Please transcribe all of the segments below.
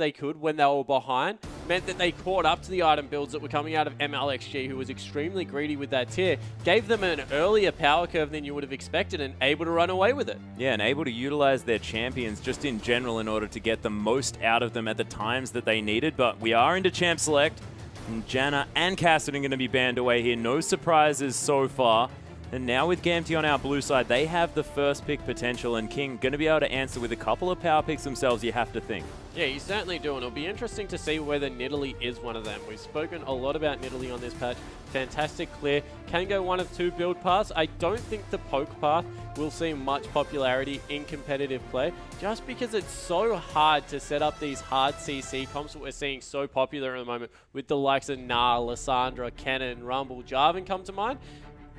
they could when they were behind meant that they caught up to the item builds that were coming out of MLXG, who was extremely greedy with that tier, gave them an earlier power curve than you would have expected and able to run away with it. Yeah, and able to utilize their champions just in general in order to get the most out of them at the times that they needed. But we are into Champ Select, and Janna and Cassidy are going to be banned away here. No surprises so far. And now with Gamtee on our blue side, they have the first pick potential, and King going to be able to answer with a couple of power picks themselves, you have to think. Yeah, you certainly do, and it'll be interesting to see whether Nidalee is one of them. We've spoken a lot about Nidalee on this patch. Fantastic clear. Can go one of two build paths. I don't think the poke path will see much popularity in competitive play, just because it's so hard to set up these hard CC comps that we're seeing so popular at the moment with the likes of Nah, Lissandra, Kennen, Rumble, Jarvan come to mind.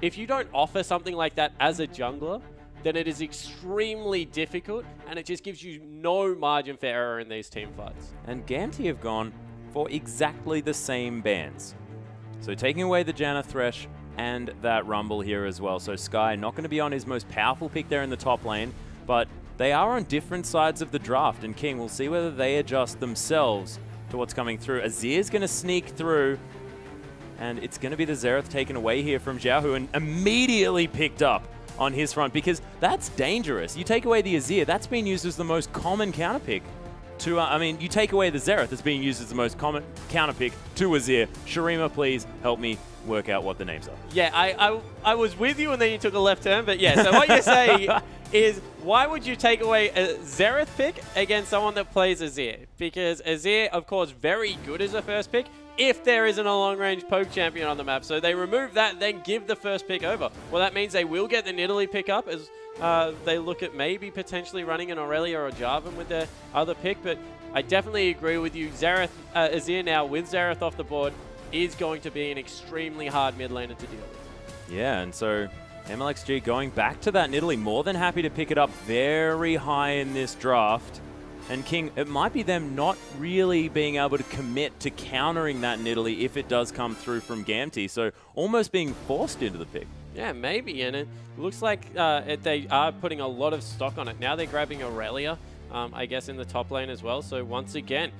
If you don't offer something like that as a jungler, then it is extremely difficult, and it just gives you no margin for error in these team fights. And Gamtee have gone for exactly the same bans. So taking away the Janna Thresh and that Rumble here as well. So Sky not going to be on his most powerful pick there in the top lane, but they are on different sides of the draft, and King will see whether they adjust themselves to what's coming through. Azir's going to sneak through, and it's going to be the Xerath taken away here from Xiaohu and immediately picked up on his front, because that's dangerous. You take away the Azir, that's been used as the most common counter pick to, I mean, you take away the Xerath, that's being used as the most common counter pick to Azir. Shurima, please help me work out what the names are. Yeah, I was with you and then you took a left turn, but yeah, so what you're saying is, why would you take away a Xerath pick against someone that plays Azir? Because Azir, of course, very good as a first pick, if there isn't a long-range poke champion on the map. So they remove that, then give the first pick over. Well, that means they will get the Nidalee pick up as they look at maybe potentially running an Aurelia or Jarvan with their other pick. But I definitely agree with you. Xerath, Azir now with Xerath off the board is going to be an extremely hard mid laner to deal with. Yeah, and so MLXG going back to that Nidalee, more than happy to pick it up very high in this draft. And King, it might be them not really being able to commit to countering that Nidalee if it does come through from Gamtee. So almost being forced into the pick. Yeah, maybe. And it looks like they are putting a lot of stock on it. Now they're grabbing Aurelia, I guess, in the top lane as well. So once again,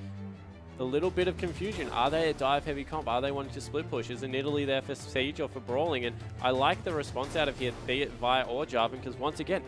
a little bit of confusion. Are they a dive-heavy comp? Are they wanting to split push? Is a Nidalee there for Siege or for Brawling? And I like the response out of here, be it Vi or Jarvan, because once again,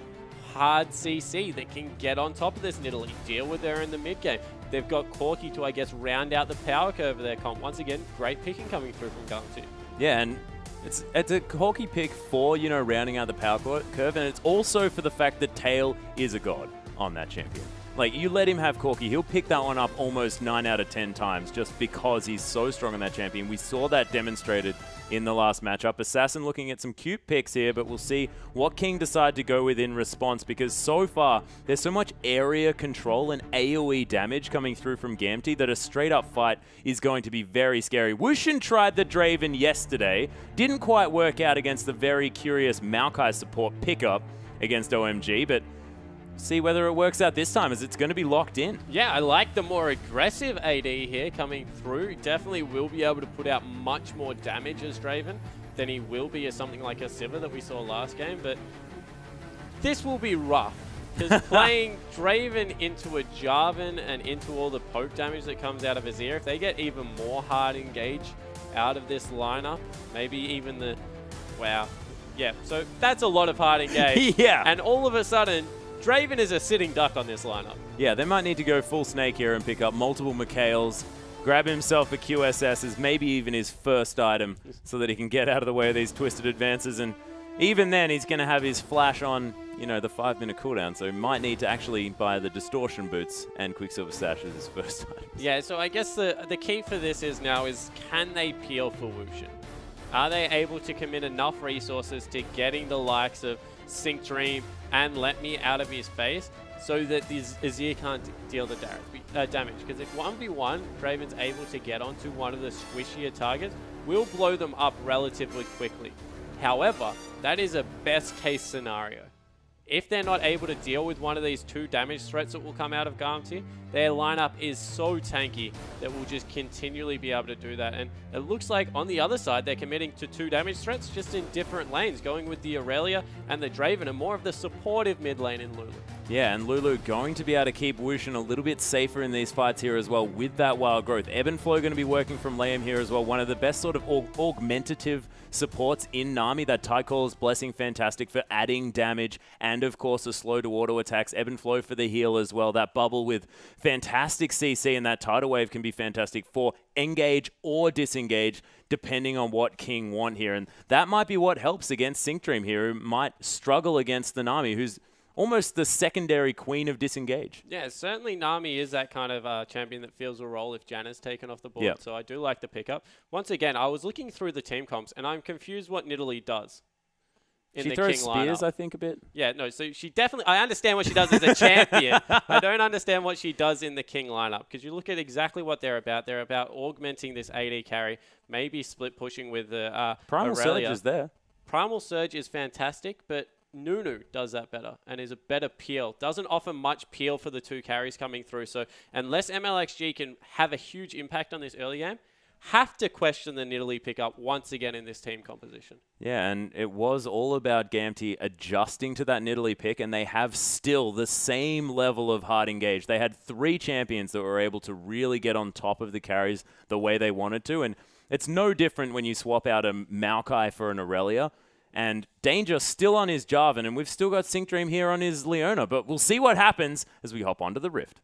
hard CC that can get on top of this Nidalee, deal with her in the mid game. They've got Corki to, I guess, round out the power curve of their comp. Once again, great picking coming through from Gamtee. Yeah, and it's a Corki pick for, you know, rounding out the power curve, and it's also for the fact that Tail is a god on that champion. Like, you let him have Corki, he'll pick that one up almost 9 out of 10 times just because he's so strong on that champion. We saw that demonstrated in the last matchup. Assassin looking at some cute picks here, but we'll see what King decide to go with in response, because so far there's so much area control and AoE damage coming through from Gamtee that a straight up fight is going to be very scary. Wushin tried the Draven yesterday, didn't quite work out against the very curious Maokai support pickup against OMG, but see whether it works out this time, as it's going to be locked in. Yeah, I like the more aggressive AD here coming through. Definitely will be able to put out much more damage as Draven than he will be as something like a Sivir that we saw last game. But this will be rough, because playing Draven into a Jarvan and into all the poke damage that comes out of Azir, if they get even more hard engage out of this lineup, maybe even the... Wow. Yeah, so that's a lot of hard engage. Yeah. And all of a sudden, Draven is a sitting duck on this lineup. Yeah, they might need to go full snake here and pick up multiple Mikhails, grab himself a QSS as maybe even his first item so that he can get out of the way of these twisted advances. And even then, he's going to have his flash on, you know, the 5-minute cooldown, so he might need to actually buy the distortion boots and Quicksilver Sash as his first item. Yeah, so I guess the key for this is now is, can they peel for Wushin? Are they able to commit enough resources to getting the likes of Sync Dream and Let Me out of his face so that this Azir can't deal the damage? Because if 1v1 Draven's able to get onto one of the squishier targets, we'll blow them up relatively quickly. However, that is a best case scenario. If they're not able to deal with one of these 2 damage threats that will come out of Gamtee, their lineup is so tanky that we'll just continually be able to do that. And it looks like on the other side, they're committing to 2 damage threats just in different lanes, going with the Aurelia and the Draven and more of the supportive mid lane in Lulu. Yeah, and Lulu going to be able to keep Wushin a little bit safer in these fights here as well with that wild growth. Ebb and Flow going to be working from Liam here as well. One of the best sort of augmentative supports in Nami. That Tide Call's Blessing, fantastic for adding damage, and of course a slow to auto attacks. Ebb and Flow for the heal as well. That bubble with fantastic CC, and that Tidal Wave can be fantastic for engage or disengage, depending on what King want here. And that might be what helps against Sync Dream here, who might struggle against the Nami, who's almost the secondary queen of disengage. Yeah, certainly Nami is that kind of champion that feels a role if Janna's taken off the board. Yep. So I do like the pickup. Once again, I was looking through the team comps, and I'm confused what Nidalee does in She the throws King spears, lineup. I think, a bit. Yeah, no, so she definitely... I understand what she does as a champion. I don't understand what she does in the King lineup, because you look at exactly what they're about. They're about augmenting this AD carry, maybe split pushing with the Primal Aurelia. Surge is there. Primal Surge is fantastic, but Nunu does that better and is a better peel. Doesn't offer much peel for the two carries coming through. So unless MLXG can have a huge impact on this early game, have to question the Nidalee pickup once again in this team composition. Yeah, and it was all about Gamtee adjusting to that Nidalee pick, and they have still the same level of hard engage. They had 3 champions that were able to really get on top of the carries the way they wanted to, and it's no different when you swap out a Maokai for an Aurelia. And Danger still on his Jarvan, and we've still got Sync Dream here on his Leona, but we'll see what happens as we hop onto the Rift.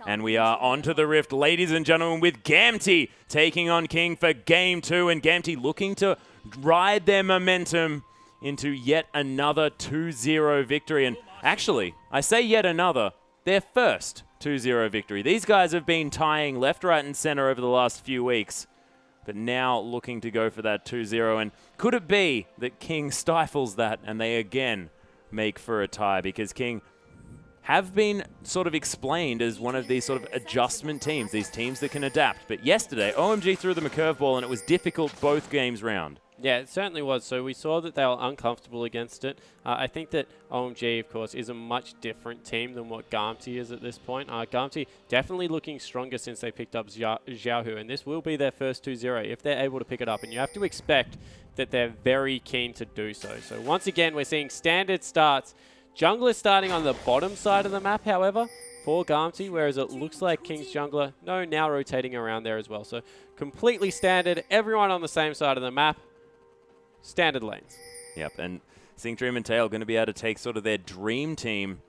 And we are onto the Rift, ladies and gentlemen, with Gamtee taking on King for Game 2, and Gamtee looking to ride their momentum into yet another 2-0 victory. And actually, I say yet another, their first 2-0 victory. These guys have been tying left, right, and center over the last few weeks, but now looking to go for that 2-0. And could it be that King stifles that and they again make for a tie? Because King have been sort of explained as one of these sort of adjustment teams, these teams that can adapt. But yesterday, OMG threw them a curveball, and it was difficult both games round. Yeah, it certainly was. So we saw that they were uncomfortable against it. I think that OMG, of course, is a much different team than what Gamtee is at this point. Gamtee definitely looking stronger since they picked up Xiaohu, and this will be their first 2-0 if they're able to pick it up. And you have to expect that they're very keen to do so. So once again, we're seeing standard starts. Jungler starting on the bottom side of the map, however, for Gamtee, whereas it looks like King's jungler, now rotating around there as well. So completely standard, everyone on the same side of the map. Standard lanes. Yep, and Sync Dream and Tail going to be able to take sort of their dream team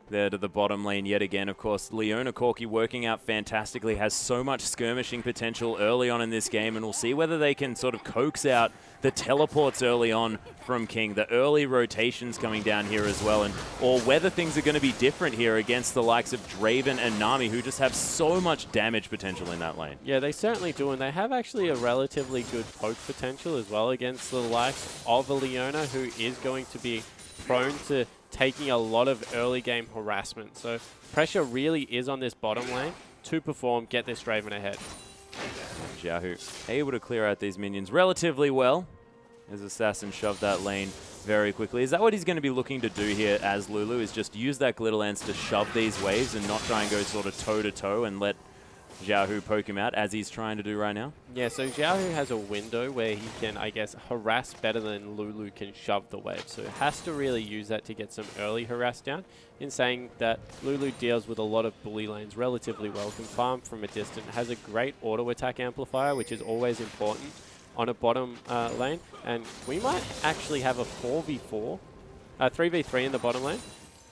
there to the bottom lane yet again. Of course, Leona Corki working out fantastically, has so much skirmishing potential early on in this game, and we'll see whether they can sort of coax out the teleports early on from King, the early rotations coming down here as well, and or whether things are going to be different here against the likes of Draven and Nami, who just have so much damage potential in that lane. Yeah, they certainly do, and they have actually a relatively good poke potential as well against the likes of a Leona, who is going to be prone to taking a lot of early game harassment. So pressure really is on this bottom lane to perform, get this Draven ahead. Xiaohu able to clear out these minions relatively well as Assassin shoved that lane very quickly. Is that what he's going to be looking to do here as Lulu, is just use that Glitter Lance to shove these waves and not try and go sort of toe-to-toe and let Xiaohu poke him out as he's trying to do right now? Yeah, so Xiaohu has a window where he can, I guess, harass better than Lulu can shove the wave. So has to really use that to get some early harass down. In saying that, Lulu deals with a lot of bully lanes relatively well, can farm from a distance, has a great auto attack amplifier, which is always important on a bottom lane. And we might actually have a 3v3 in the bottom lane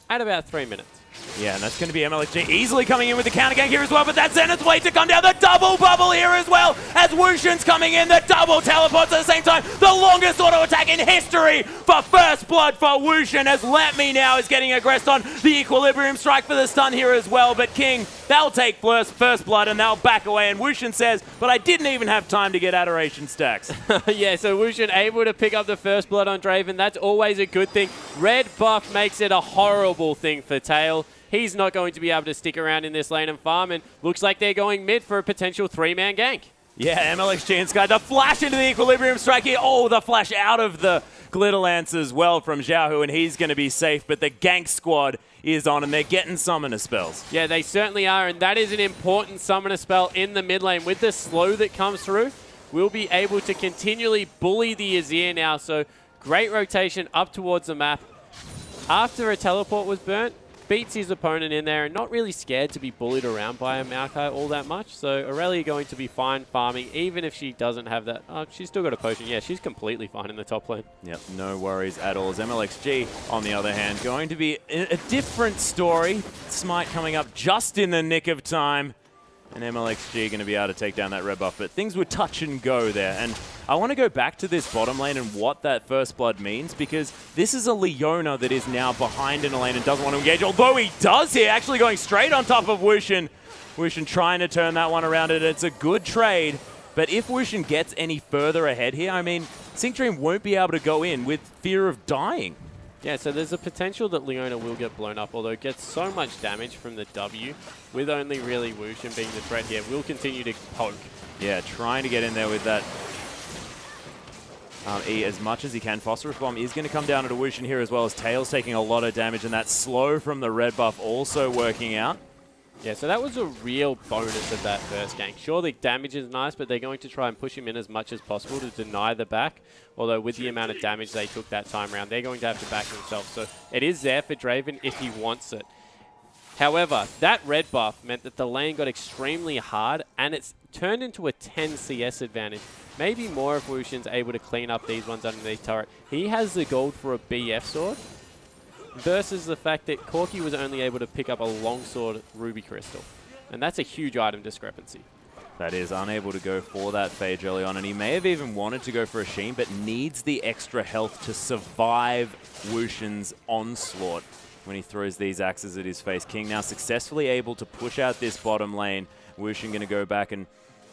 at about 3 minutes. Yeah, and that's going to be MLXG easily coming in with the counter gank here as well, but that's Zenith's way to come down. The double bubble here as well, as Wushin's coming in, the double teleports at the same time. The longest auto attack in history for first blood for Wushin, as Let Me Now is getting aggressed on the Equilibrium Strike for the stun here as well, but King, they'll take first blood and they'll back away, and Wushin says, but I didn't even have time to get adoration stacks. Yeah, so Wushin able to pick up the first blood on Draven. That's always a good thing. Red buff makes it a horrible thing for Tail. He's not going to be able to stick around in this lane and farm, and looks like they're going mid for a potential 3-man gank. Yeah, MLXG and Sky, the flash into the Equilibrium Strike here. Oh, the flash out of the Glitter Lance as well from Xiaohu, and he's going to be safe, but the gank squad is on, and they're getting summoner spells. Yeah, they certainly are, and that is an important summoner spell in the mid lane. With the slow that comes through, we'll be able to continually bully the Azir now, so great rotation up towards the map. After a teleport was burnt, beats his opponent in there and not really scared to be bullied around by a Maokai all that much. So Aurelia going to be fine farming, even if she doesn't have that. Oh, she's still got a potion. Yeah, she's completely fine in the top lane. Yep, no worries at all. As MLXG, on the other hand, going to be a different story. Smite coming up just in the nick of time. And MLXG going to be able to take down that red buff. But things were touch and go there. And I want to go back to this bottom lane and what that first blood means, because this is a Leona that is now behind in a lane and doesn't want to engage. Although he does here, actually going straight on top of Wushin. Wushin trying to turn that one around, and it's a good trade. But if Wushin gets any further ahead here, I mean, Sync Dream won't be able to go in with fear of dying. Yeah, so there's a potential that Leona will get blown up, although it gets so much damage from the W, with only really Wushin being the threat here. Will continue to poke. Yeah, trying to get in there with that E as much as he can. Phosphorus Bomb is going to come down to Wushin here, as well as Tails taking a lot of damage, and that slow from the red buff also working out. Yeah, so that was a real bonus of that first gank. Sure, the damage is nice, but they're going to try and push him in as much as possible to deny the back. Although with the amount of damage they took that time around, they're going to have to back themselves. So it is there for Draven if he wants it. However, that red buff meant that the lane got extremely hard, and it's turned into a 10 CS advantage. Maybe more if Wushin's able to clean up these ones underneath turret. He has the gold for a BF sword, versus the fact that Corki was only able to pick up a longsword ruby crystal. And that's a huge item discrepancy. That is unable to go for that Phage early on, and he may have even wanted to go for a Sheen, but needs the extra health to survive Wushin's onslaught when he throws these axes at his face. King now successfully able to push out this bottom lane. Wushin going to go back and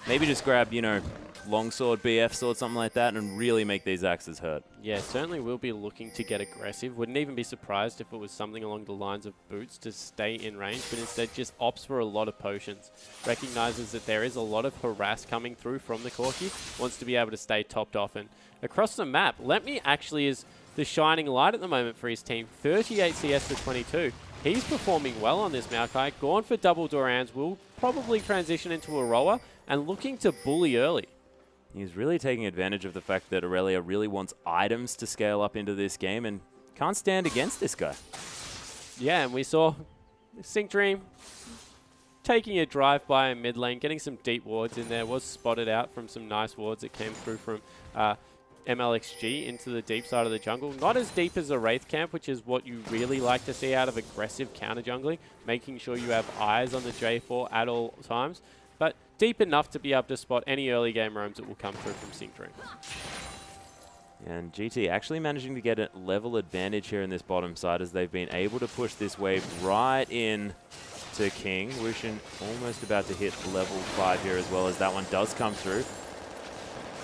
maybe just grab, you know, longsword, BF sword, something like that, and really make these axes hurt. Yeah, certainly will be looking to get aggressive. Wouldn't even be surprised if it was something along the lines of boots to stay in range, but instead just opts for a lot of potions. Recognizes that there is a lot of harass coming through from the Corki, wants to be able to stay topped off. And across the map, Let Me actually is the shining light at the moment for his team. 38 CS to 22. He's performing well on this Maokai. Gone for double Dorans, will probably transition into a rower, and looking to bully early. He's really taking advantage of the fact that Aurelia really wants items to scale up into this game and can't stand against this guy. Yeah, and we saw Sync Dream taking a drive by in mid lane, getting some deep wards in there, was spotted out from some nice wards that came through from MLXG into the deep side of the jungle. Not as deep as a Wraith camp, which is what you really like to see out of aggressive counter jungling, making sure you have eyes on the J4 at all times, but deep enough to be able to spot any early game roams that will come through from Sync Dream. And GT actually managing to get a level advantage here in this bottom side, as they've been able to push this wave right in to King. Wushin almost about to hit level 5 here, as well as that one does come through.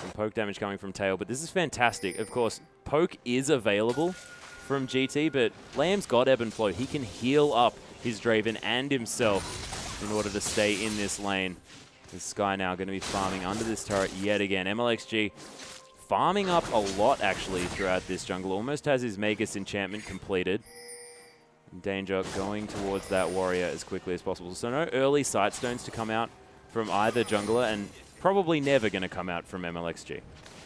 Some poke damage coming from Tail, but this is fantastic. Of course, poke is available from GT, but Liam's got ebb and flow. He can heal up his Draven and himself in order to stay in this lane. The Sky now going to be farming under this turret yet again. MLXG farming up a lot actually throughout this jungle. Almost has his Magus enchantment completed. Danger going towards that warrior as quickly as possible. So no early Sightstones to come out from either jungler, and probably never going to come out from MLXG.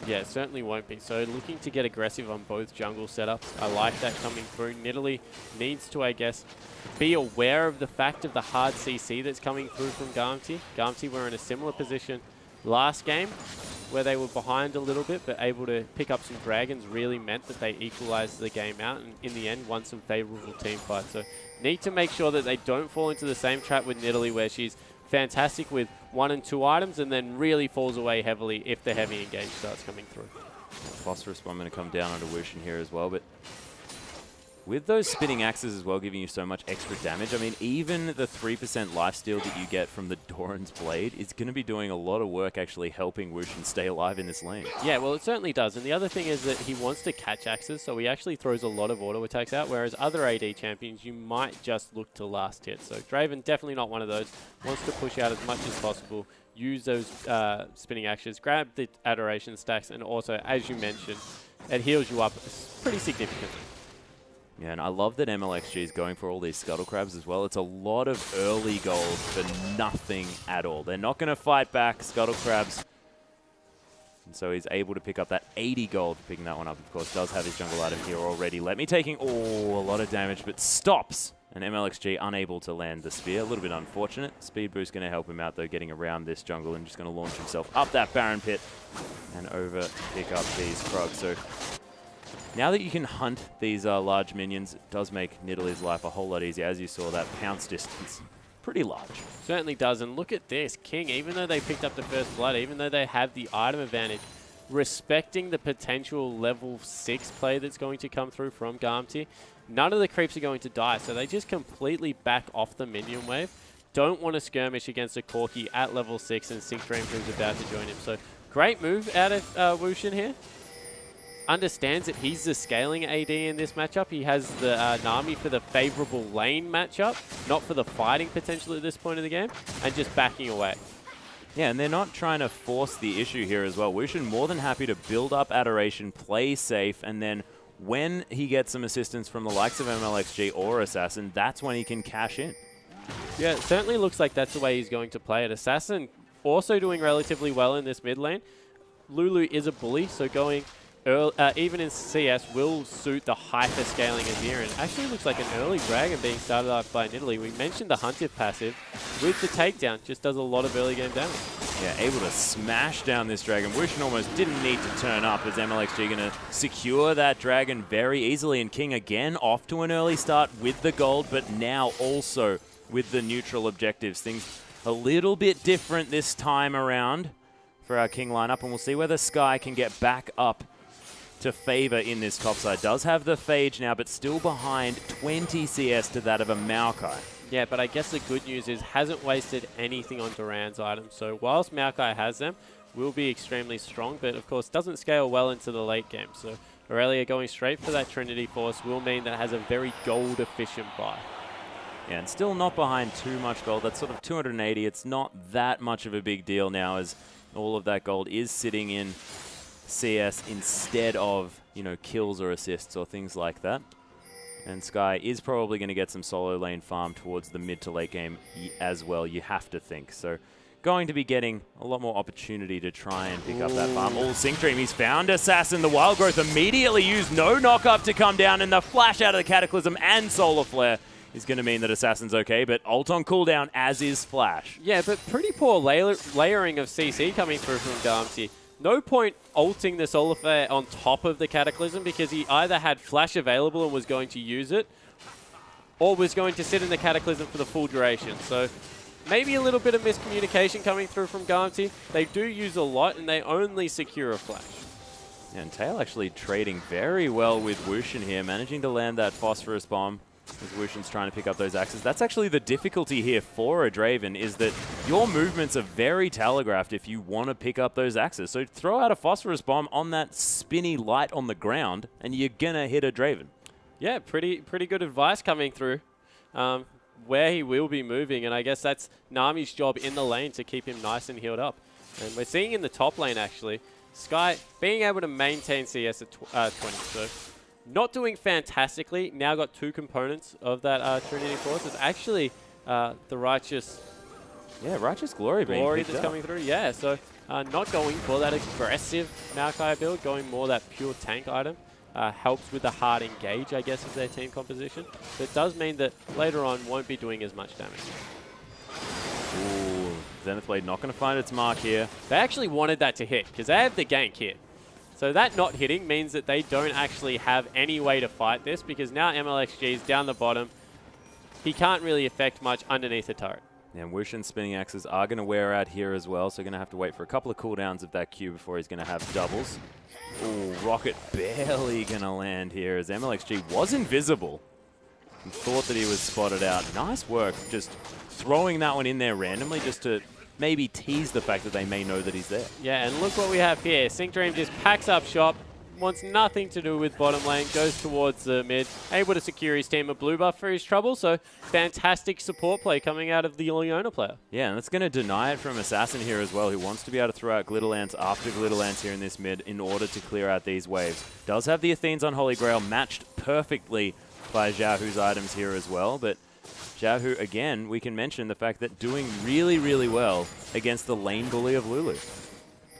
Yeah, it certainly won't be. So looking to get aggressive on both jungle setups. I like that coming through. Nidalee needs to, I guess, be aware of the fact of the hard CC that's coming through from Gamtee. Gamtee were in a similar position last game, where they were behind a little bit, but able to pick up some dragons really meant that they equalized the game out, and in the end won some favorable team fights. So need to make sure that they don't fall into the same trap with Nidalee, where she's fantastic with 1 and 2 items and then really falls away heavily if the heavy engage starts coming through. Phosphorus Bomb going to come down onto Wushin here as well, but with those spinning axes as well giving you so much extra damage, I mean, even the 3% lifesteal that you get from the Doran's Blade is going to be doing a lot of work actually helping Wushin stay alive in this lane. Yeah, well, it certainly does. And the other thing is that he wants to catch axes, so he actually throws a lot of auto attacks out, whereas other AD champions, you might just look to last hit. So Draven, definitely not one of those. Wants to push out as much as possible, use those spinning axes, grab the Adoration stacks, and also, as you mentioned, it heals you up pretty significantly. Yeah, and I love that MLXG is going for all these Scuttle Crabs as well. It's a lot of early gold for nothing at all. They're not going to fight back Scuttle Crabs. And so he's able to pick up that 80 gold, picking that one up, of course. Does have his jungle item here already. Let me taking, a lot of damage, but stops. And MLXG unable to land the spear. A little bit unfortunate. Speed boost going to help him out, though, getting around this jungle and just going to launch himself up that Baron Pit and over pick up these frogs. So now that you can hunt these large minions, it does make Nidalee's life a whole lot easier. As you saw, that pounce distance, pretty large. Certainly does. And look at this. King, even though they picked up the first blood, even though they have the item advantage, respecting the potential level 6 play that's going to come through from Gamtee, none of the creeps are going to die, so they just completely back off the minion wave. Don't want to skirmish against a Corki at level 6 and Sync Dream, who's about to join him. So great move out of Wushin here. Understands that he's the scaling AD in this matchup. He has the Nami for the favorable lane matchup, not for the fighting potential at this point in the game, and just backing away. Yeah, and they're not trying to force the issue here as well. Wushin more than happy to build up Adoration, play safe, and then when he gets some assistance from the likes of MLXG or Assassin, that's when he can cash in. Yeah, it certainly looks like that's the way he's going to play it. Assassin also doing relatively well in this mid lane. Lulu is a bully, so going early, even in CS will suit the hyper scaling Azir. And actually looks like an early dragon being started up by Nidalee. We mentioned the Hunted passive with the takedown, just does a lot of early game damage. Yeah, able to smash down this dragon. Wushin almost didn't need to turn up as MLXG going to secure that dragon very easily. And King again off to an early start with the gold, but now also with the neutral objectives. Things a little bit different this time around for our King lineup, and we'll see whether Sky can get back up to favor in this top side. Does have the Phage now, but still behind 20 CS to that of a Maokai. Yeah, but I guess the good news is hasn't wasted anything on Duran's items. So whilst Maokai has them, will be extremely strong, but of course doesn't scale well into the late game. So Aurelia going straight for that Trinity Force will mean that it has a very gold efficient buy. Yeah, and still not behind too much gold. That's sort of 280. It's not that much of a big deal now, as all of that gold is sitting in CS instead of, you know, kills or assists or things like that. And Sky is probably going to get some solo lane farm towards the mid to late game as well, you have to think. So going to be getting a lot more opportunity to try and pick up that farm. Oh, Sync Dream, he's found Assassin. The Wild Growth immediately used, no knock up to come down, and the flash out of the Cataclysm and Solar Flare is going to mean that Assassin's okay, but ult on cooldown, as is Flash. Yeah, but pretty poor layering of CC coming through from Gamtee. No point ulting the Solar Flare on top of the Cataclysm because he either had Flash available and was going to use it, or was going to sit in the Cataclysm for the full duration. So maybe a little bit of miscommunication coming through from Gamtee. They do use a lot, and they only secure a Flash. And Tail actually trading very well with Wushin here, managing to land that Phosphorus Bomb as Wushin's trying to pick up those axes. That's actually the difficulty here for a Draven, is that your movements are very telegraphed if you want to pick up those axes. So throw out a Phosphorus Bomb on that spinny light on the ground, and you're going to hit a Draven. Yeah, pretty good advice coming through. Where he will be moving, and I guess that's Nami's job in the lane to keep him nice and healed up. And we're seeing in the top lane, actually, Sky being able to maintain CS at 20. So not doing fantastically. Now got two components of that Trinity Force. It's actually the Righteous... Yeah, Righteous Glory that's coming through. Yeah, so not going for that aggressive Maokai build, going more that pure tank item. Helps with the hard engage, I guess, of their team composition. But it does mean that later on won't be doing as much damage. Ooh, Zenith Blade not going to find its mark here. They actually wanted that to hit because they have the gank here. So that not hitting means that they don't actually have any way to fight this, because now MLXG is down the bottom. He can't really affect much underneath the turret. And Wushin's spinning axes are going to wear out here as well, so going to have to wait for a couple of cooldowns of that Q before he's going to have doubles. Ooh, Rocket barely going to land here as MLXG was invisible and thought that he was spotted out. Nice work, just throwing that one in there randomly just to maybe tease the fact that they may know that he's there. Yeah, and look what we have here. Sync Dream just packs up shop, wants nothing to do with bottom lane, goes towards the mid, able to secure his team a blue buff for his trouble, so fantastic support play coming out of the Leona player. Yeah, and that's going to deny it from Assassin here as well, who wants to be able to throw out Glitterlance after Glitterlance here in this mid in order to clear out these waves. Does have the Athene's Unholy Grail matched perfectly by Xiaohu's items here as well. But Xiaohu, again, we can mention the fact that doing really, really well against the lane bully of Lulu.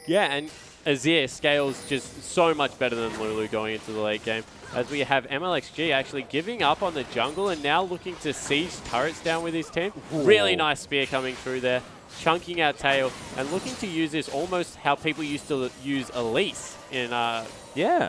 Yeah, and Azir scales just so much better than Lulu going into the late game, as we have MLXG actually giving up on the jungle and now looking to siege turrets down with his team. Ooh. Really nice spear coming through there, chunking out tail, and looking to use this almost how people used to use Elise in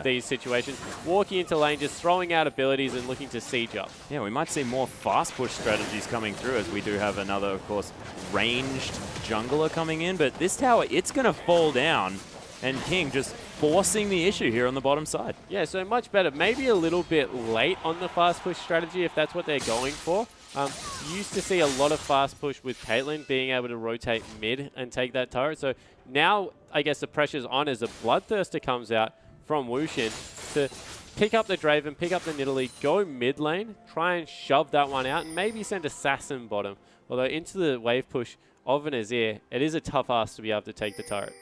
these situations. Walking into lane, just throwing out abilities and looking to siege up. Yeah, we might see more fast push strategies coming through, as we do have another, of course, ranged jungler coming in. But this tower, it's going to fall down, and King just forcing the issue here on the bottom side. Yeah, so much better. Maybe a little bit late on the fast push strategy if that's what they're going for. You used to see a lot of fast push with Caitlyn being able to rotate mid and take that turret. So now I guess the pressure's on as a Bloodthirster comes out from Wushin to pick up the Draven, pick up the Nidalee, go mid lane, try and shove that one out, and maybe send Assassin bottom. Although into the wave push of an Azir, it is a tough ask to be able to take the turret.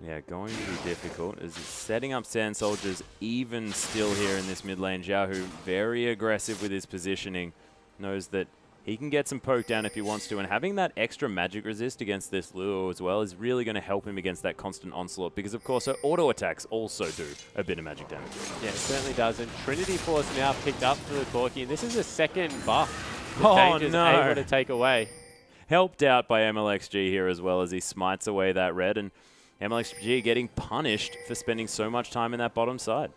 Yeah, going to be difficult. Is setting up Sand Soldiers even still here in this mid lane. Xiaohu very aggressive with his positioning. Knows that he can get some poke down if he wants to, and having that extra magic resist against this Lulu as well is really going to help him against that constant onslaught, because of course her auto attacks also do a bit of magic damage. Yeah, it certainly does. And Trinity Force now picked up for the Corki, and this is a second buff that Danger's able to take away. Helped out by MLXG here as well, as he smites away that red, and MLXG getting punished for spending so much time in that bottom side.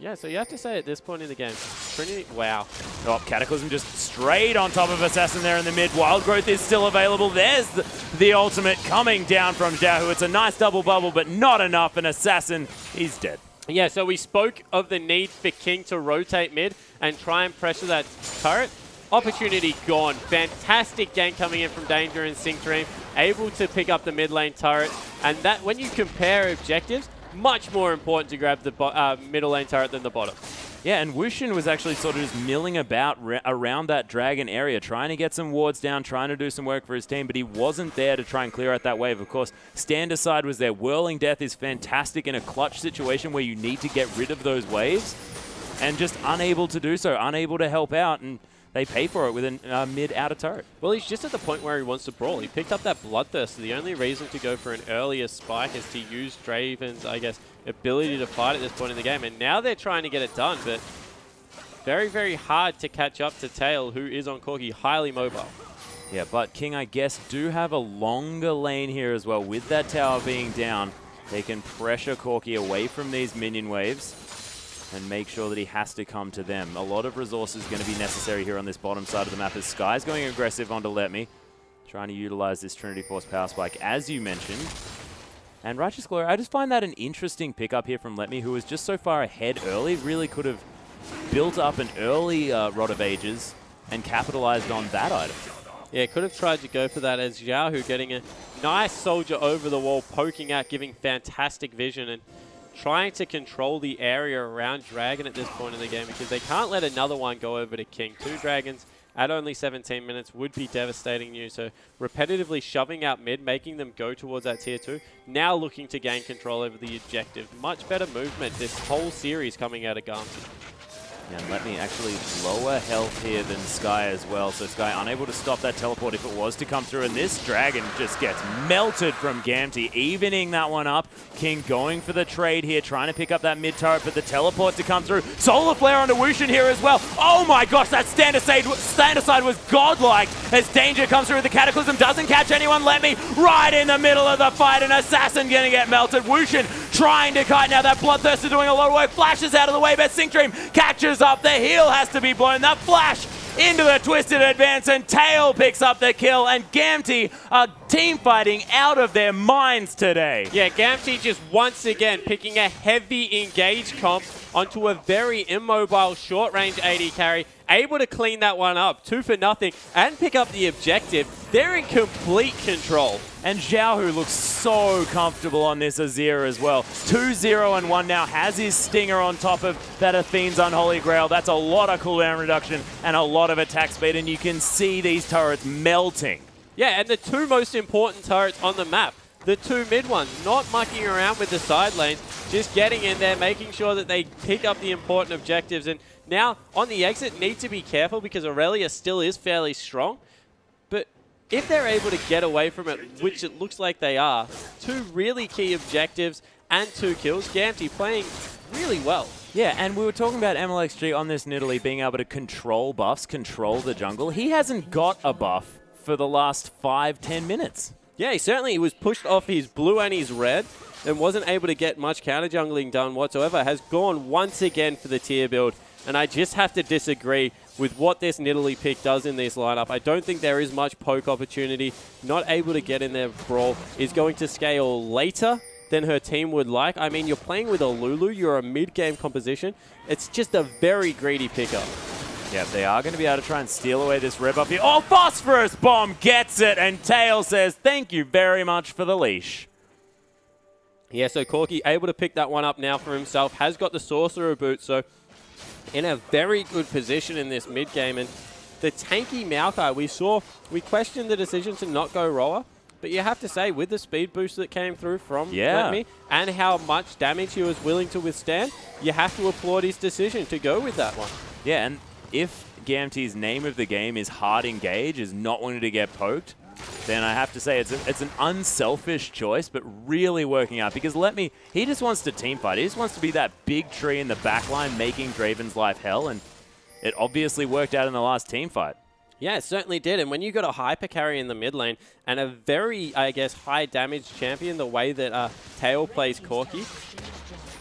Yeah, so you have to say at this point in the game, Trinity, wow. Oh, Cataclysm just straight on top of Assassin there in the mid. Wild Growth is still available. There's the ultimate coming down from Xiaohu. It's a nice double bubble, but not enough, and Assassin is dead. Yeah, so we spoke of the need for King to rotate mid and try and pressure that turret. Opportunity gone. Fantastic gank coming in from Danger and Sync Dream, able to pick up the mid lane turret. And that, when you compare objectives, much more important to grab the middle lane turret than the bottom. Yeah, and Wushin was actually sort of just milling about around that dragon area, trying to get some wards down, trying to do some work for his team, but he wasn't there to try and clear out that wave. Of course, Stand Aside was there. Whirling Death is fantastic in a clutch situation where you need to get rid of those waves, and just unable to do so, unable to help out, and they pay for it with a mid-outer turret. Well, he's just at the point where he wants to brawl. He picked up that Bloodthirst. The only reason to go for an earlier spike is to use Draven's, I guess, ability to fight at this point in the game. And now they're trying to get it done, but very, very hard to catch up to Tail, who is on Corki, highly mobile. Yeah, but King, I guess, do have a longer lane here as well. With that tower being down, they can pressure Corki away from these minion waves and make sure that he has to come to them. A lot of resources going to be necessary here on this bottom side of the map, as Sky's going aggressive onto Let Me, trying to utilize this Trinity Force power spike, as you mentioned. And Righteous Glory, I just find that an interesting pickup here from Let Me, who was just so far ahead early, really could have built up an early Rod of Ages and capitalized on that item. Yeah, could have tried to go for that, as Xiaohu getting a nice soldier over the wall, poking out, giving fantastic vision, and trying to control the area around Dragon at this point in the game, because they can't let another one go over to King. 2 Dragons at only 17 minutes would be devastating news. So repetitively shoving out mid, making them go towards that tier 2. Now looking to gain control over the objective. Much better movement this whole series coming out of Gamtee. And Let Me actually lower health here than Sky as well. So Sky unable to stop that teleport if it was to come through. And this Dragon just gets melted from Gamtee, evening that one up. King going for the trade here, trying to pick up that mid turret, but the teleport to come through. Solar Flare onto Wushin here as well. Oh my gosh, that Stand Aside was godlike as Danger comes through. The Cataclysm doesn't catch anyone. Let Me right in the middle of the fight. An Assassin gonna get melted. Wushin trying to kite. Now that Bloodthirster doing a lot of work. Flashes out of the way, but Sync Dream catches up. The heal has to be blown. That flash into the twisted advance, and Tail picks up the kill, and Gamtee are team fighting out of their minds today. Yeah, Gamtee just once again picking a heavy engage comp onto a very immobile short-range AD carry, able to clean that one up, 2 for nothing, and pick up the objective. They're in complete control. And Xiaohu looks so comfortable on this Azir as well. 2-0-1 now, has his Stinger on top of that Athene's Unholy Grail. That's a lot of cooldown reduction and a lot of attack speed, and you can see these turrets melting. Yeah, and the 2 most important turrets on the map. the 2 mid ones, not mucking around with the side lanes, just getting in there, making sure that they pick up the important objectives. And now, on the exit, need to be careful because Aurelia still is fairly strong. But if they're able to get away from it, which it looks like they are, 2 really key objectives and 2 kills, Gamtee playing really well. Yeah, and we were talking about MLXG on this Nidalee being able to control buffs, control the jungle. He hasn't got a buff for the last 5-10 minutes. Yeah, he was pushed off his blue and his red and wasn't able to get much counter jungling done whatsoever. Has gone once again for the tier build, and I just have to disagree with what this Nidalee pick does in this lineup. I don't think there is much poke opportunity. Not able to get in there, Brawl is going to scale later than her team would like. I mean, you're playing with a Lulu, you're a mid-game composition. It's just a very greedy pickup. Yeah, they are going to be able to try and steal away this red buff here. Oh, Phosphorus Bomb gets it, and Tail says, thank you very much for the leash. Yeah, so Corki able to pick that one up now for himself, has got the Sorcerer boot, so in a very good position in this mid-game. And the tanky Maokai, we questioned the decision to not go Roa, but you have to say, with the speed boost that came through from Letme and how much damage he was willing to withstand, you have to applaud his decision to go with that one. Yeah, and if Gamtee's name of the game is hard engage, is not wanting to get poked, then I have to say it's an unselfish choice, but really working out. Because Letme, he just wants to team fight. He just wants to be that big tree in the backline making Draven's life hell, and it obviously worked out in the last team fight. Yeah, it certainly did. And when you got a hyper carry in the mid lane and a very, I guess, high damage champion, the way that Tail plays Corki,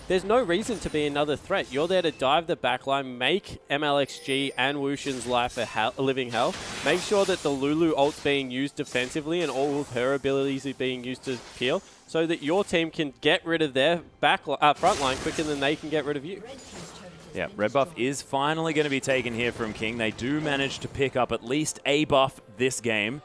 there's no reason to be another threat. You're there to dive the backline, make MLXG and Wushin's life a living hell. Make sure that the Lulu ult's being used defensively and all of her abilities are being used to peel so that your team can get rid of their front line quicker than they can get rid of you. Yeah, red buff is finally going to be taken here from King. They do manage to pick up at least a buff this game.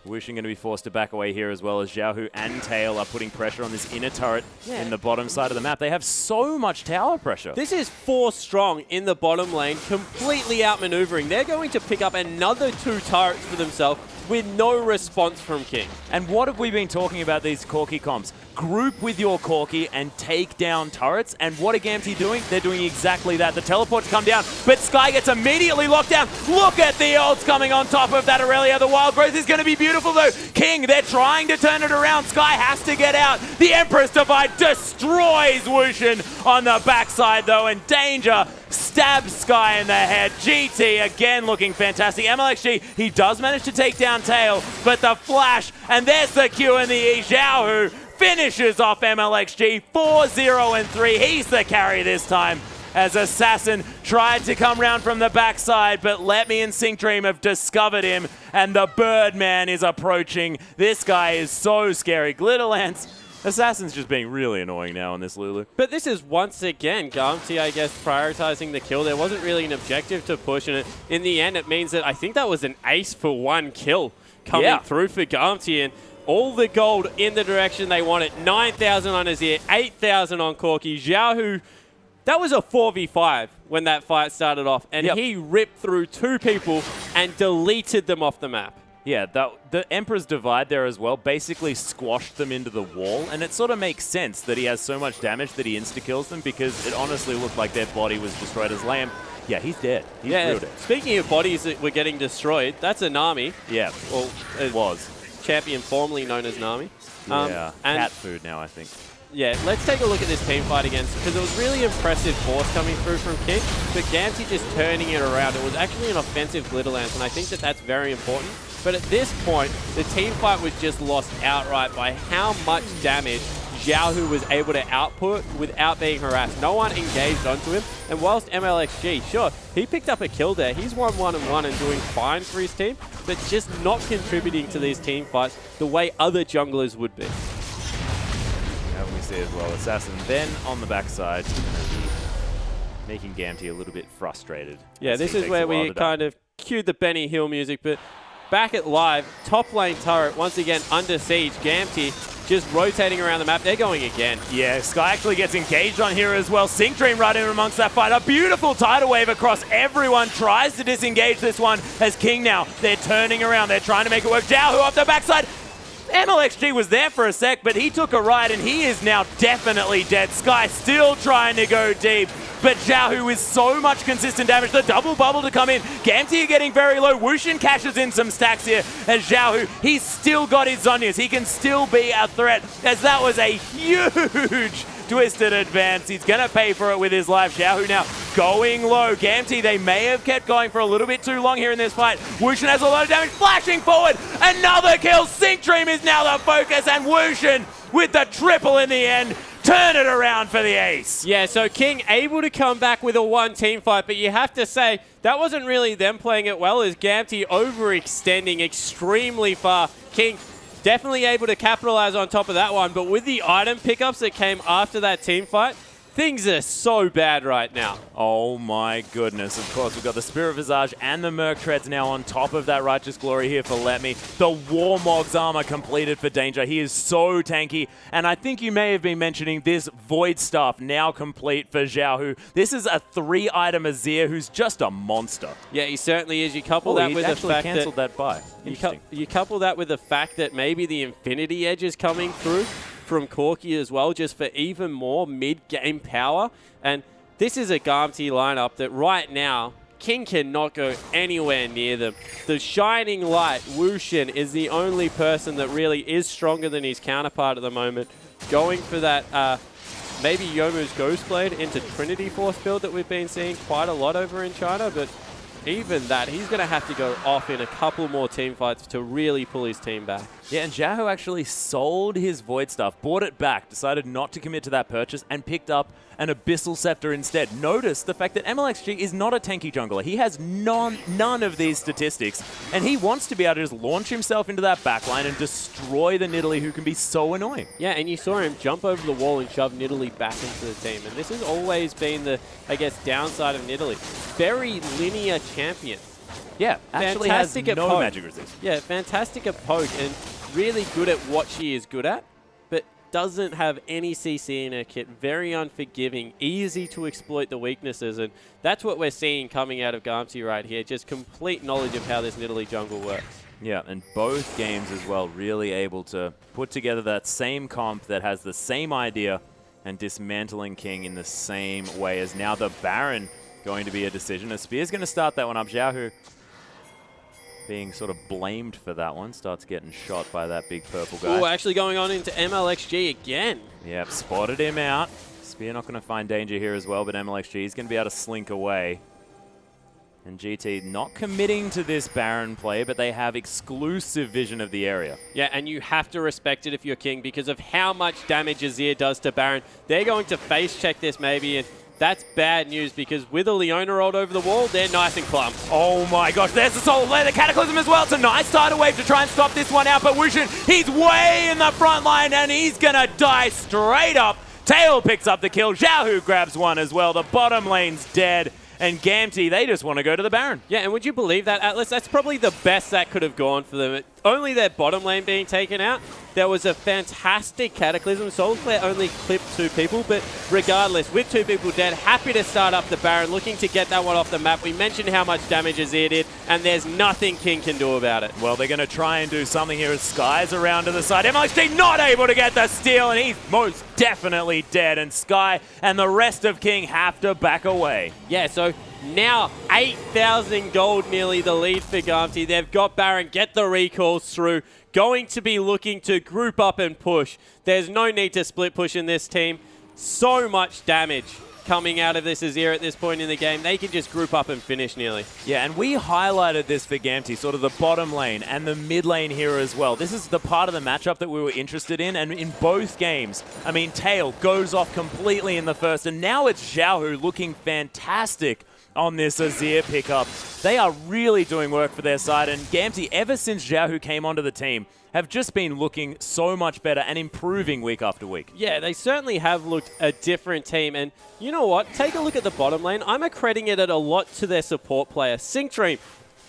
Wushin going to be forced to back away here as well as Xiaohu and Tail are putting pressure on this inner turret in the bottom side of the map. They have so much tower pressure. This is 4 strong in the bottom lane, completely outmaneuvering. They're going to pick up another 2 turrets for themselves with no response from King. And what have we been talking about these Corki comps? Group with your Corki and take down turrets. And what are Gamtee doing? They're doing exactly that. The teleports come down, but Sky gets immediately locked down. Look at the ults coming on top of that Aurelia. The wild growth is going to be beautiful though. King, they're trying to turn it around. Sky has to get out. The Empress Divide destroys Wushin on the backside though, and Danger stabs Sky in the head. GT again looking fantastic. MLXG, he does manage to take down Tail, but the flash, and there's the Q and the E. Xiaohu finishes off MLXG 4-0-3. He's the carry this time as Assassin tried to come round from the backside, but Letme and Syncdream have discovered him, and the Birdman is approaching. This guy is so scary. Glitterlance, Assassin's just being really annoying now on this Lulu. But this is once again Gamtee, I guess, prioritizing the kill. There wasn't really an objective to push, and in the end it means that I think that was an ace for 1 kill coming through for Gamtee, and all the gold in the direction they wanted. 9,000 on Azir, 8,000 on Corki. Xiaohu, that was a 4v5 when that fight started off, and he ripped through 2 people and deleted them off the map. Yeah, the Emperor's Divide there as well basically squashed them into the wall, and it sort of makes sense that he has so much damage that he insta-kills them, because it honestly looked like their body was destroyed as lamb. Yeah, he's dead. He's real dead. Speaking of bodies that were getting destroyed, that's a Nami. Yeah, well, it was. Champion formerly known as Nami. Yeah, cat food now, I think. Yeah, let's take a look at this team fight again, because it was really impressive force coming through from King, but Gamtee just turning it around. It was actually an offensive Glitterlance, and I think that that's very important. But at this point, the team fight was just lost outright by how much damage Xiaohu was able to output without being harassed. No one engaged onto him, and whilst MLXG, sure, he picked up a kill there. He's 1-1-1 and doing fine for his team, but just not contributing to these team fights the way other junglers would be. Yeah, we see as well. Assassin then on the backside, making Gamtee a little bit frustrated. Yeah, this is where we kind of cued the Benny Hill music, but back at live, top lane turret once again under siege. Gamtee just rotating around the map. They're going again. Yeah, Sky actually gets engaged on here as well. Syncdream right in amongst that fight. A beautiful tidal wave across everyone. Tries to disengage this one as King now. They're turning around. They're trying to make it work. Xiaohu off the backside. MLXG was there for a sec, but he took a ride and he is now definitely dead. Sky still trying to go deep, but Xiaohu with so much consistent damage. The double bubble to come in. Gamtee getting very low. Wushin cashes in some stacks here as Xiaohu. He's still got his Zhonya's. He can still be a threat as that was a huge twisted advance. He's going to pay for it with his life. Xiaohu now going low. Gamtee, they may have kept going for a little bit too long here in this fight. Wushin has a lot of damage. Flashing forward. Another kill. Sync Dream is now the focus. And Wushin with the triple in the end. Turn it around for the ace. Yeah, so King able to come back with a one team fight, but you have to say that wasn't really them playing it well as Gamtee overextending extremely far. King definitely able to capitalize on top of that one, but with the item pickups that came after that team fight, things are so bad right now. Oh my goodness. Of course, we've got the Spirit Visage and the Merc Treads now on top of that Righteous Glory here for Let Me. The Warmog's armor completed for Danger. He is so tanky. And I think you may have been mentioning this Void Staff now complete for Xiaohu. This is a 3-item Azir who's just a monster. Yeah, he certainly is. You couple that with the fact cancelled that buy. You couple that with the fact that maybe the Infinity Edge is coming through from Corki as well, just for even more mid-game power. And this is a Gamtee lineup that right now, King cannot go anywhere near them. The Shining Light, Wushin, is the only person that really is stronger than his counterpart at the moment. Going for that maybe Youmuu's Ghostblade into Trinity Force build that we've been seeing quite a lot over in China, but even that, he's going to have to go off in a couple more team fights to really pull his team back. Yeah, and Xiaohu actually sold his Void Stuff, bought it back, decided not to commit to that purchase, and picked up an Abyssal Scepter instead. Notice the fact that MLXG is not a tanky jungler. He has none of these statistics, and he wants to be able to just launch himself into that backline and destroy the Nidalee, who can be so annoying. Yeah, and you saw him jump over the wall and shove Nidalee back into the team, and this has always been the, I guess, downside of Nidalee. Very linear champion. Yeah, actually fantastic has no poke. magic resist. Yeah, fantastic at poke and really good at what she is good at, but doesn't have any CC in her kit. Very unforgiving, easy to exploit the weaknesses, and that's what we're seeing coming out of Gamtee right here. Just complete knowledge of how this Nidalee jungle works. Yeah, and both games as well really able to put together that same comp that has the same idea and dismantling King in the same way as now the Baron going to be a decision. A Spear's going to start that one up. Xiaohu being sort of blamed for that one. Starts getting shot by that big purple guy. Oh, actually going on into MLXG again. Yep, spotted him out. Spear not going to find danger here as well, but MLXG is going to be able to slink away. And GT not committing to this Baron play, but they have exclusive vision of the area. Yeah, and you have to respect it if you're King because of how much damage Azir does to Baron. They're going to face check this maybe, and that's bad news because with a Leona rolled over the wall, they're nice and clump. Oh my gosh, there's the Soul Lair, the Cataclysm as well. It's a nice tidal wave to try and stop this one out, but Wushin, he's way in the front line and he's gonna die straight up. Tail picks up the kill, Xiaohu grabs one as well. The bottom lane's dead. And Gamtee, they just want to go to the Baron. Yeah, and would you believe that, Atlas? That's probably the best that could have gone for them. Only their bottom lane being taken out. There was a fantastic Cataclysm. Soulflare only clipped 2 people, but regardless, with 2 people dead, happy to start up the Baron, looking to get that one off the map. We mentioned how much damage Azir did, and there's nothing King can do about it. Well, they're going to try and do something here as Sky's around to the side. MLXG not able to get the steal, and he's most definitely dead. And Sky and the rest of King have to back away. Yeah, so now 8,000 gold nearly the lead for Gamtee. They've got Baron, get the recalls through. Going to be looking to group up and push. There's no need to split push in this team. So much damage coming out of this Azir at this point in the game. They can just group up and finish nearly. Yeah, and we highlighted this for Gamtee, sort of the bottom lane and the mid lane here as well. This is the part of the matchup that we were interested in, and in both games, I mean, Tail goes off completely in the first, and now it's Xiaohu looking fantastic on this Azir pickup. They are really doing work for their side, and Gamtee, ever since Xiaohu came onto the team, have just been looking so much better and improving week after week. Yeah, they certainly have looked a different team, and you know what? Take a look at the bottom lane. I'm accrediting it a lot to their support player. Sync Dream,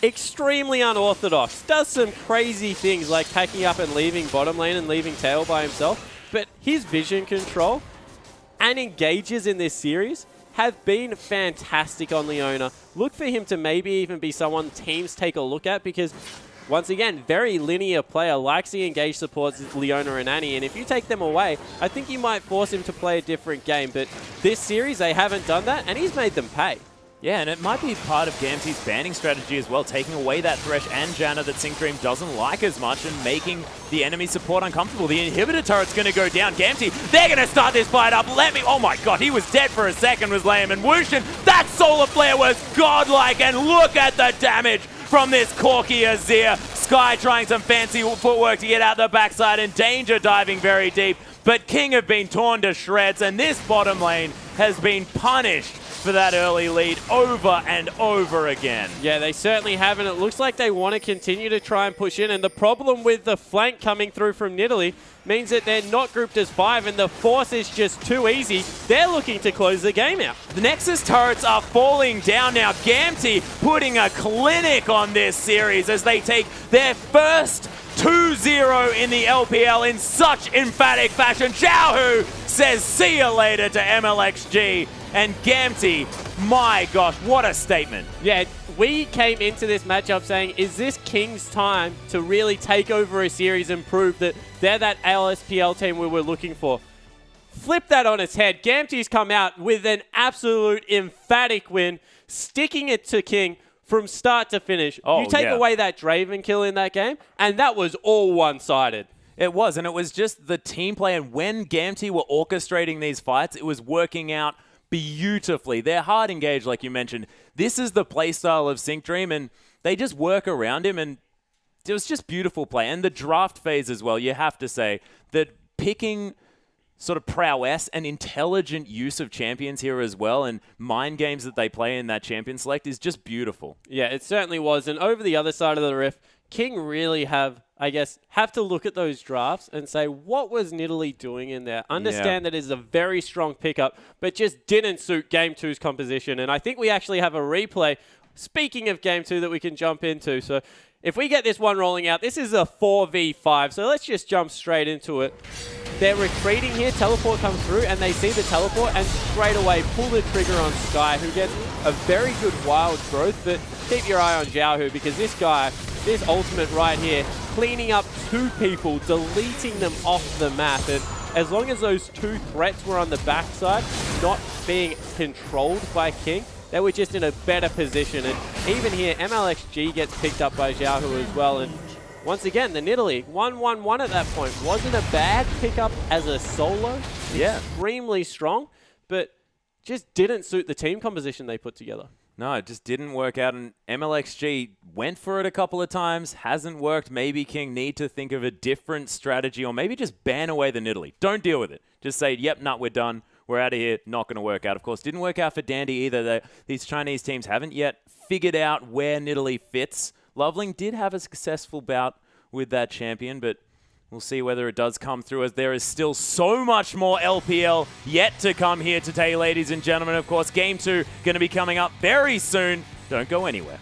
extremely unorthodox, does some crazy things like packing up and leaving bottom lane and leaving Tail by himself, but his vision control and engages in this series have been fantastic on Leona. Look for him to maybe even be someone teams take a look at because once again, very linear player, likes the engaged supports Leona and Annie, and if you take them away, I think you might force him to play a different game, but this series, they haven't done that, and he's made them pay. Yeah, and it might be part of Gamtee's banning strategy as well, taking away that Thresh and Janna that Syncdream doesn't like as much and making the enemy support uncomfortable. The inhibitor turret's going to go down. Gamtee, they're going to start this fight up. Oh my god, he was dead for a second, was Liam. And Wushin, that solar flare was godlike, and look at the damage from this Corki Azir. Sky trying some fancy footwork to get out the backside, and Danger diving very deep. But King have been torn to shreds, and this bottom lane has been punished for that early lead over and over again. Yeah, they certainly have, and it looks like they want to continue to try and push in, and the problem with the flank coming through from Nidalee means that they're not grouped as 5, and the force is just too easy. They're looking to close the game out. The Nexus turrets are falling down now. Gamtee putting a clinic on this series as they take their first 2-0 in the LPL in such emphatic fashion. Xiaohu says see you later to MLXG. And Gamtee, my gosh, what a statement. Yeah, we came into this matchup saying, is this King's time to really take over a series and prove that they're that LSPL team we were looking for? Flip that on its head. Gamtee's come out with an absolute emphatic win, sticking it to King from start to finish. You take away that Draven kill in that game, and that was all one-sided. It was, and it was just the team play, and when Gamtee were orchestrating these fights, it was working out beautifully. They're hard engaged, like you mentioned. This is the playstyle of Syncdream, and they just work around him, and it was just beautiful play. And the draft phase as well, you have to say that picking sort of prowess and intelligent use of champions here as well, and mind games that they play in that champion select is just beautiful. Yeah, it certainly was. And over the other side of the rift, King really have to look at those drafts and say, what was Nidalee doing in there? Understand that it is a very strong pickup, but just didn't suit Game 2's composition. And I think we actually have a replay, speaking of Game 2, that we can jump into. So if we get this one rolling out, this is a 4v5. So let's just jump straight into it. They're retreating here, teleport comes through, and they see the teleport and straight away pull the trigger on Sky, who gets a very good wild growth, but keep your eye on Xiaohu, because this guy, this ultimate right here, cleaning up 2 people, deleting them off the map, and as long as those 2 threats were on the backside, not being controlled by King, they were just in a better position. And even here, MLXG gets picked up by Xiaohu as well, and once again, the Nidalee, 1-1-1 at that point. Wasn't a bad pickup as a solo. Yeah. Extremely strong, but just didn't suit the team composition they put together. No, it just didn't work out, and MLXG went for it a couple of times, hasn't worked. Maybe King need to think of a different strategy, or maybe just ban away the Nidalee. Don't deal with it. Just say, yep, nah, we're done. We're out of here. Not going to work out. Of course, didn't work out for Dandy either. These Chinese teams haven't yet figured out where Nidalee fits. Loveling did have a successful bout with that champion, but we'll see whether it does come through, as there is still so much more LPL yet to come here today, ladies and gentlemen. Of course, Game 2 going to be coming up very soon. Don't go anywhere.